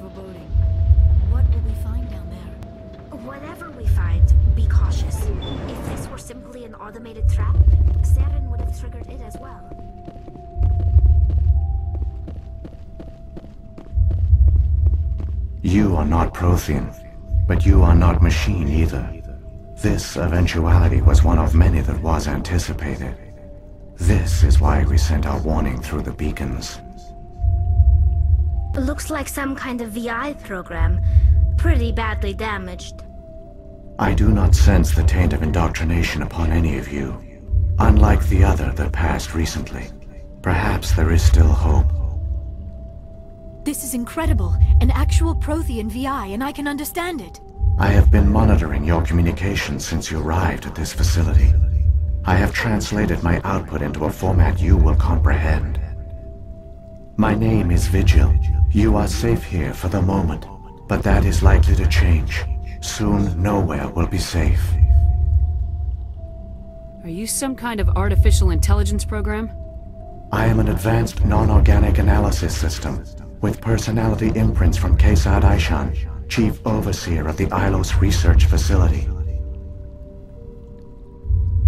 foreboding. What will we find down there? Whatever we find, be cautious. If this were simply an automated trap, Saren would have triggered it as well. You are not Prothean, but you are not machine either. This eventuality was one of many that was anticipated. This is why we sent our warning through the beacons. Looks like some kind of VI program. Pretty badly damaged. I do not sense the taint of indoctrination upon any of you, unlike the other that passed recently. Perhaps there is still hope. This is incredible. An actual Prothean VI, and I can understand it. I have been monitoring your communications since you arrived at this facility. I have translated my output into a format you will comprehend. My name is Vigil. You are safe here for the moment, but that is likely to change. Soon, nowhere will be safe. Are you some kind of artificial intelligence program? I am an advanced non-organic analysis system, with personality imprints from Kesad Aishan, Chief Overseer of the Illos Research Facility.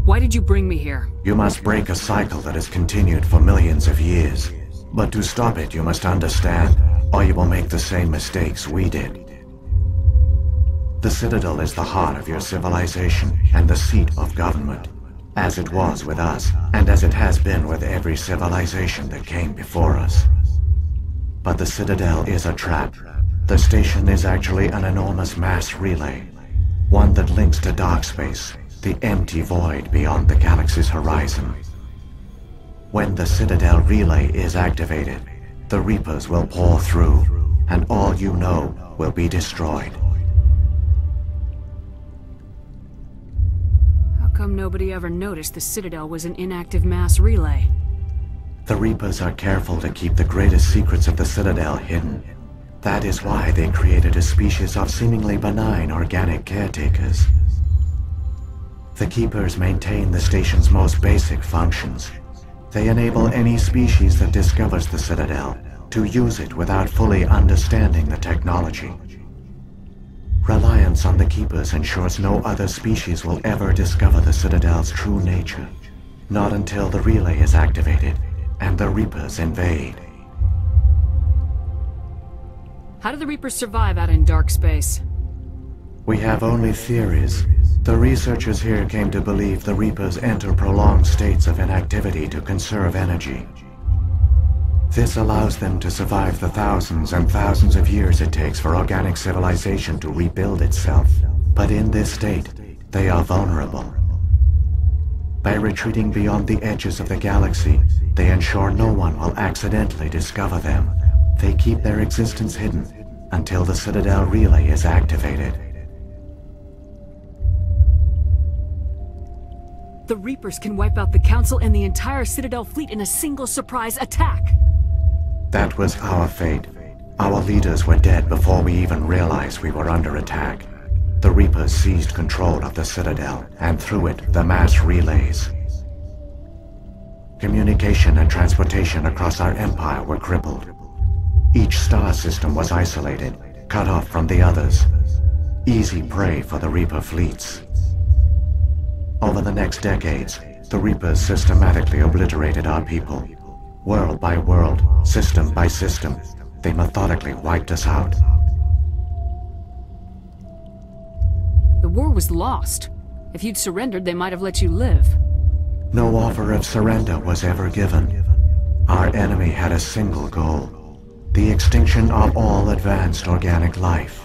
Why did you bring me here? You must break a cycle that has continued for millions of years. But to stop it, you must understand, or you will make the same mistakes we did. The Citadel is the heart of your civilization and the seat of government, as it was with us, and as it has been with every civilization that came before us. But the Citadel is a trap. The station is actually an enormous mass relay, one that links to dark space, the empty void beyond the galaxy's horizon. When the Citadel relay is activated, the Reapers will pour through, and all you know will be destroyed. How come nobody ever noticed the Citadel was an inactive mass relay? The Reapers are careful to keep the greatest secrets of the Citadel hidden. That is why they created a species of seemingly benign organic caretakers. The Keepers maintain the station's most basic functions. They enable any species that discovers the Citadel to use it without fully understanding the technology. Reliance on the Keepers ensures no other species will ever discover the Citadel's true nature. Not until the relay is activated and the Reapers invade. How do the Reapers survive out in dark space? We have only theories. The researchers here came to believe the Reapers enter prolonged states of inactivity to conserve energy. This allows them to survive the thousands and thousands of years it takes for organic civilization to rebuild itself. But in this state, they are vulnerable. By retreating beyond the edges of the galaxy, they ensure no one will accidentally discover them. They keep their existence hidden until the Citadel relay is activated. The Reapers can wipe out the Council and the entire Citadel fleet in a single surprise attack! That was our fate. Our leaders were dead before we even realized we were under attack. The Reapers seized control of the Citadel, and through it, the mass relays. Communication and transportation across our empire were crippled. Each star system was isolated, cut off from the others. Easy prey for the Reaper fleets. Over the next decades, the Reapers systematically obliterated our people. World by world, system by system, they methodically wiped us out. The war was lost. If you'd surrendered, they might have let you live. No offer of surrender was ever given. Our enemy had a single goal: the extinction of all advanced organic life.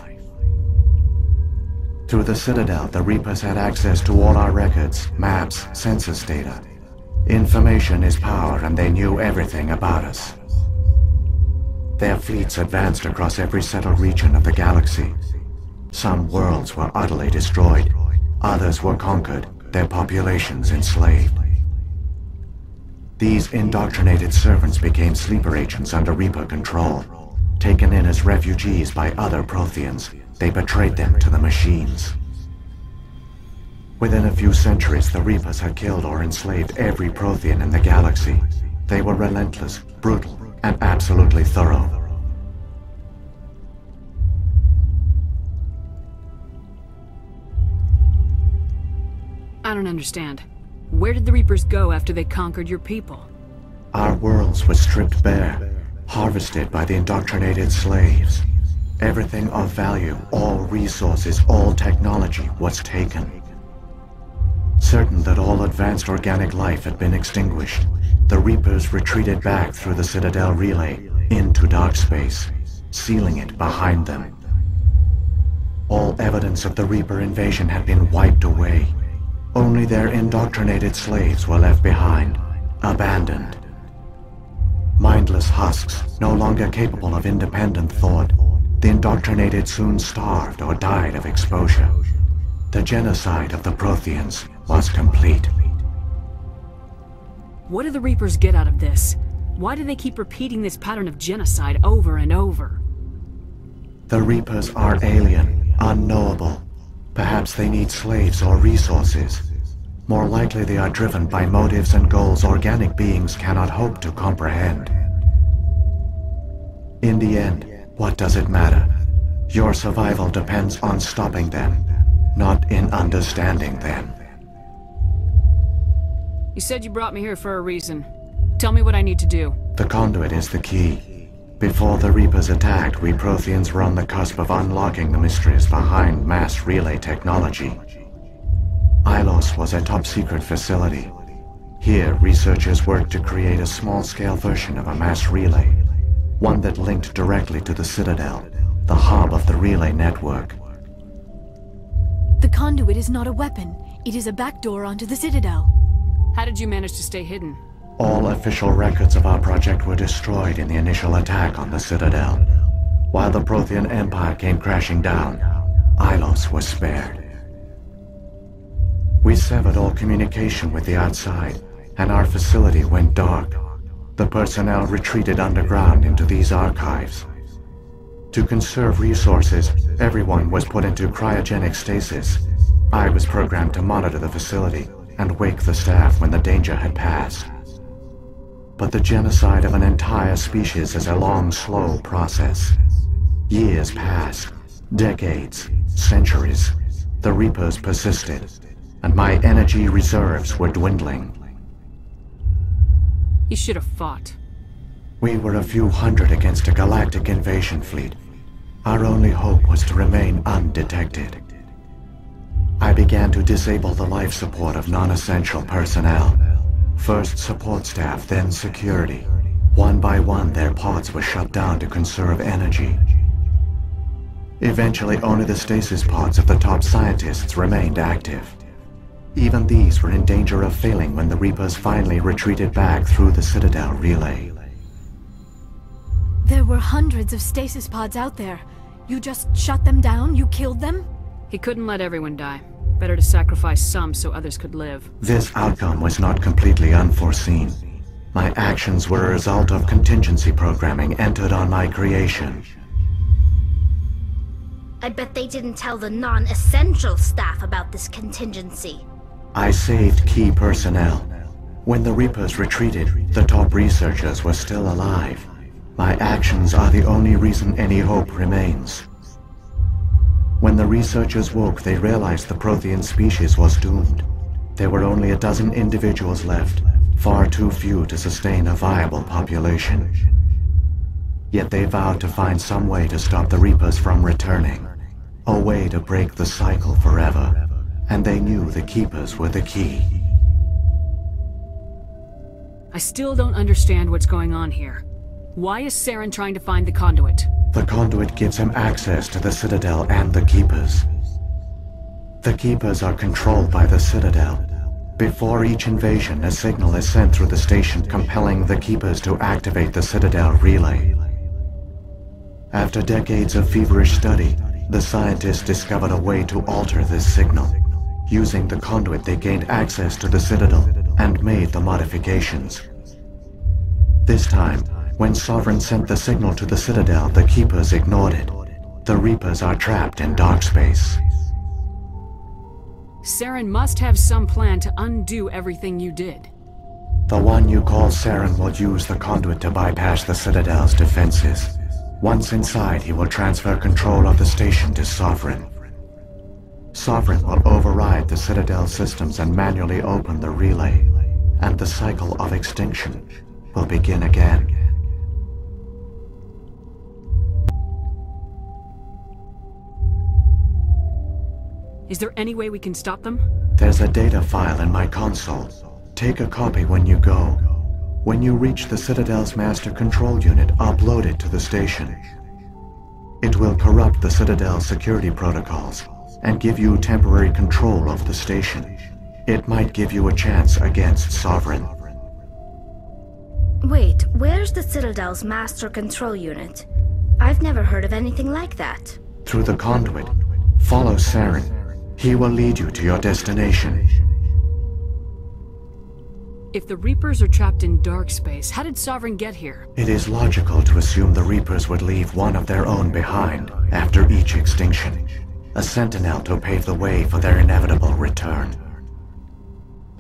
Through the Citadel, the Reapers had access to all our records, maps, census data. Information is power, and they knew everything about us. Their fleets advanced across every settled region of the galaxy. Some worlds were utterly destroyed, others were conquered, their populations enslaved. These indoctrinated servants became sleeper agents under Reaper control. Taken in as refugees by other Protheans, they betrayed them to the machines. Within a few centuries, the Reapers had killed or enslaved every Prothean in the galaxy. They were relentless, brutal, and absolutely thorough. I don't understand. Where did the Reapers go after they conquered your people? Our worlds were stripped bare, harvested by the indoctrinated slaves. Everything of value, all resources, all technology was taken. Certain that all advanced organic life had been extinguished, the Reapers retreated back through the Citadel relay into dark space, sealing it behind them. All evidence of the Reaper invasion had been wiped away. Only their indoctrinated slaves were left behind, abandoned. Mindless husks, no longer capable of independent thought, the indoctrinated soon starved or died of exposure. The genocide of the Protheans was complete. What do the Reapers get out of this? Why do they keep repeating this pattern of genocide over and over? The Reapers are alien, unknowable. Perhaps they need slaves or resources. More likely they are driven by motives and goals organic beings cannot hope to comprehend. In the end, what does it matter? Your survival depends on stopping them, not in understanding them. You said you brought me here for a reason. Tell me what I need to do. The conduit is the key. Before the Reapers attacked, we Protheans were on the cusp of unlocking the mysteries behind mass relay technology. Illos was a top-secret facility. Here, researchers worked to create a small-scale version of a mass relay, one that linked directly to the Citadel, the hub of the relay network. The conduit is not a weapon. It is a backdoor onto the Citadel. How did you manage to stay hidden? All official records of our project were destroyed in the initial attack on the Citadel. While the Prothean Empire came crashing down, Illos was spared. We severed all communication with the outside, and our facility went dark. The personnel retreated underground into these archives. To conserve resources, everyone was put into cryogenic stasis. I was programmed to monitor the facility and wake the staff when the danger had passed. But the genocide of an entire species is a long, slow process. Years passed, decades, centuries. The Reapers persisted, and my energy reserves were dwindling. You should have fought. We were a few hundred against a galactic invasion fleet. Our only hope was to remain undetected. I began to disable the life support of non-essential personnel. First support staff, then security. One by one, their pods were shut down to conserve energy. Eventually, only the stasis pods of the top scientists remained active. Even these were in danger of failing when the Reapers finally retreated back through the Citadel relay. There were hundreds of stasis pods out there. You just shut them down? You killed them? He couldn't let everyone die. Better to sacrifice some so others could live. This outcome was not completely unforeseen. My actions were a result of contingency programming entered on my creation. I bet they didn't tell the non-essential staff about this contingency. I saved key personnel. When the Reapers retreated, the top researchers were still alive. My actions are the only reason any hope remains. When the researchers woke, they realized the Prothean species was doomed. There were only a dozen individuals left, far too few to sustain a viable population. Yet they vowed to find some way to stop the Reapers from returning. A way to break the cycle forever. And they knew the Keepers were the key. I still don't understand what's going on here. Why is Saren trying to find the conduit? The conduit gives him access to the Citadel and the Keepers. The Keepers are controlled by the Citadel. Before each invasion, a signal is sent through the station compelling the Keepers to activate the Citadel relay. After decades of feverish study, the scientists discovered a way to alter this signal. Using the conduit, they gained access to the Citadel and made the modifications. This time, when Sovereign sent the signal to the Citadel, the Keepers ignored it. The Reapers are trapped in dark space. Saren must have some plan to undo everything you did. The one you call Saren will use the conduit to bypass the Citadel's defenses. Once inside, he will transfer control of the station to Sovereign. Sovereign will override the Citadel systems and manually open the relay, and the cycle of extinction will begin again. Is there any way we can stop them? There's a data file in my console. Take a copy when you go. When you reach the Citadel's master control unit, upload it to the station. It will corrupt the Citadel's security protocols and give you temporary control of the station. It might give you a chance against Sovereign. Wait, where's the Citadel's master control unit? I've never heard of anything like that. Through the conduit, follow Saren. He will lead you to your destination. If the Reapers are trapped in dark space, how did Sovereign get here? It is logical to assume the Reapers would leave one of their own behind after each extinction. A sentinel to pave the way for their inevitable return.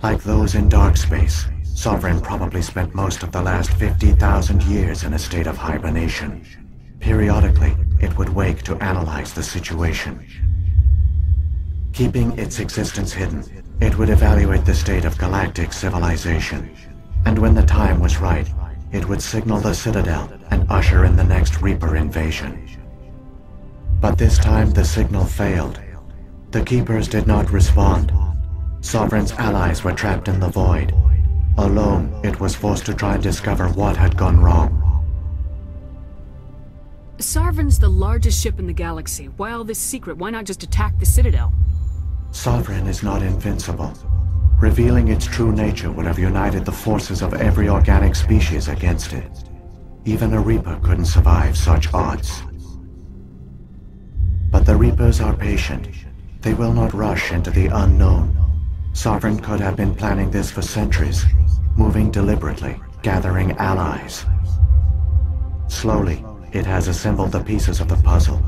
Like those in dark space, Sovereign probably spent most of the last 50,000 years in a state of hibernation. Periodically, it would wake to analyze the situation. Keeping its existence hidden, it would evaluate the state of galactic civilization. And when the time was right, it would signal the Citadel and usher in the next Reaper invasion. But this time the signal failed. The Keepers did not respond. Sovereign's allies were trapped in the void. Alone, it was forced to try and discover what had gone wrong. Sovereign's the largest ship in the galaxy. Why all this secret? Why not just attack the Citadel? Sovereign is not invincible. Revealing its true nature would have united the forces of every organic species against it. Even a Reaper couldn't survive such odds. But the Reapers are patient. They will not rush into the unknown. Sovereign could have been planning this for centuries, moving deliberately, gathering allies. Slowly, it has assembled the pieces of the puzzle,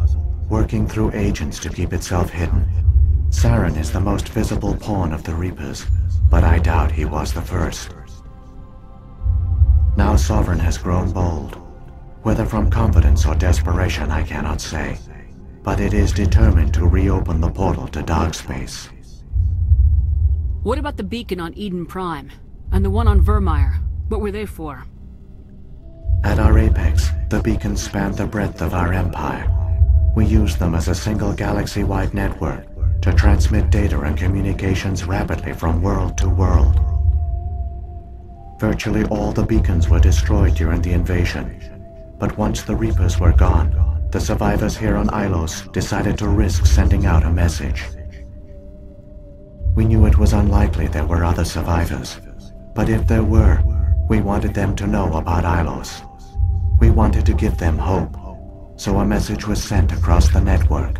working through agents to keep itself hidden. Saren is the most visible pawn of the Reapers, but I doubt he was the first. Now Sovereign has grown bold. Whether from confidence or desperation, I cannot say. But it is determined to reopen the portal to dark space. What about the beacon on Eden Prime? And the one on Vermeer? What were they for? At our apex, the beacons spanned the breadth of our empire. We used them as a single galaxy-wide network to transmit data and communications rapidly from world to world. Virtually all the beacons were destroyed during the invasion, but once the Reapers were gone, the survivors here on Illos decided to risk sending out a message. We knew it was unlikely there were other survivors, but if there were, we wanted them to know about Illos. We wanted to give them hope, so a message was sent across the network.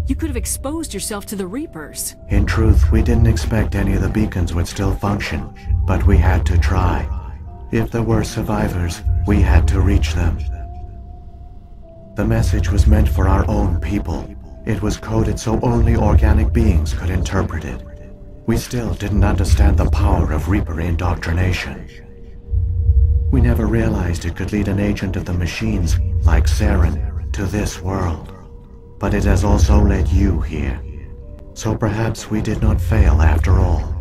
You could have exposed yourself to the Reapers. In truth, we didn't expect any of the beacons would still function, but we had to try. If there were survivors, we had to reach them. The message was meant for our own people. It was coded so only organic beings could interpret it. We still didn't understand the power of Reaper indoctrination. We never realized it could lead an agent of the machines, like Saren, to this world. But it has also led you here. So perhaps we did not fail after all.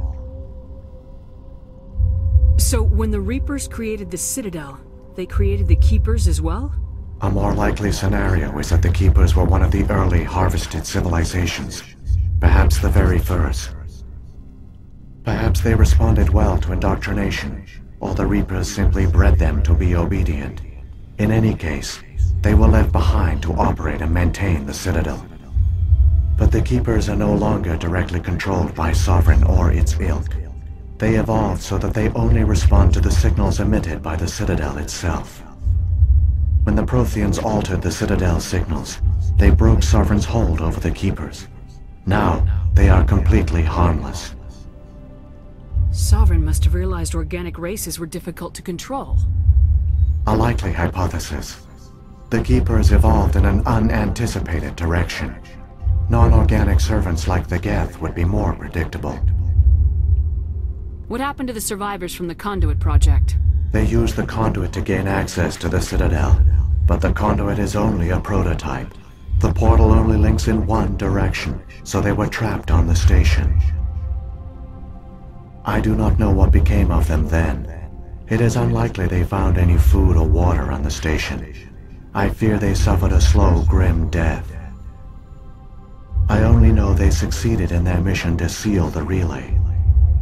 So when the Reapers created the Citadel, they created the Keepers as well? A more likely scenario is that the Keepers were one of the early harvested civilizations. Perhaps the very first. Perhaps they responded well to indoctrination, or the Reapers simply bred them to be obedient. In any case, they were left behind to operate and maintain the Citadel. But the Keepers are no longer directly controlled by Sovereign or its ilk. They evolved so that they only respond to the signals emitted by the Citadel itself. When the Protheans altered the Citadel's signals, they broke Sovereign's hold over the Keepers. Now, they are completely harmless. Sovereign must have realized organic races were difficult to control. A likely hypothesis. The Keepers evolved in an unanticipated direction. Non-organic servants like the Geth would be more predictable. What happened to the survivors from the Conduit project? They used the Conduit to gain access to the Citadel, but the Conduit is only a prototype. The portal only links in one direction, so they were trapped on the station. I do not know what became of them then. It is unlikely they found any food or water on the station. I fear they suffered a slow, grim death. I only know they succeeded in their mission to seal the relay.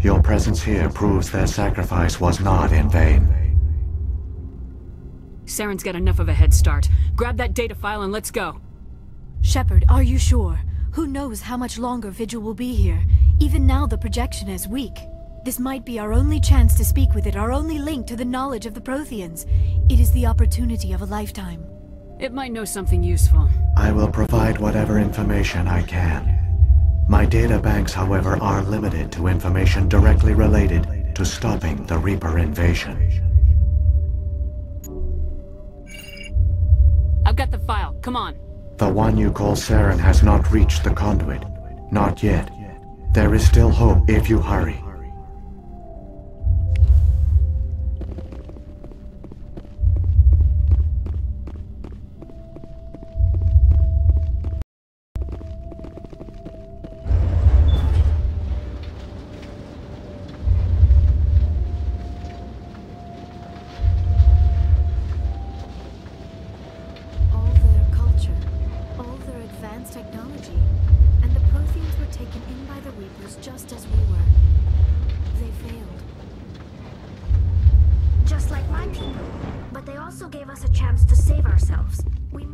Your presence here proves their sacrifice was not in vain. Saren's got enough of a head start. Grab that data file and let's go. Shepard, are you sure? Who knows how much longer Vigil will be here? Even now the projection is weak. This might be our only chance to speak with it, our only link to the knowledge of the Protheans. It is the opportunity of a lifetime. It might know something useful. I will provide whatever information I can. My data banks, however, are limited to information directly related to stopping the Reaper invasion. I've got the file. Come on. The one you call Saren has not reached the conduit. Not yet. There is still hope if you hurry. Technology, and the Protheans were taken in by the Reapers just as we were. They failed. Just like my people. But they also gave us a chance to save ourselves. We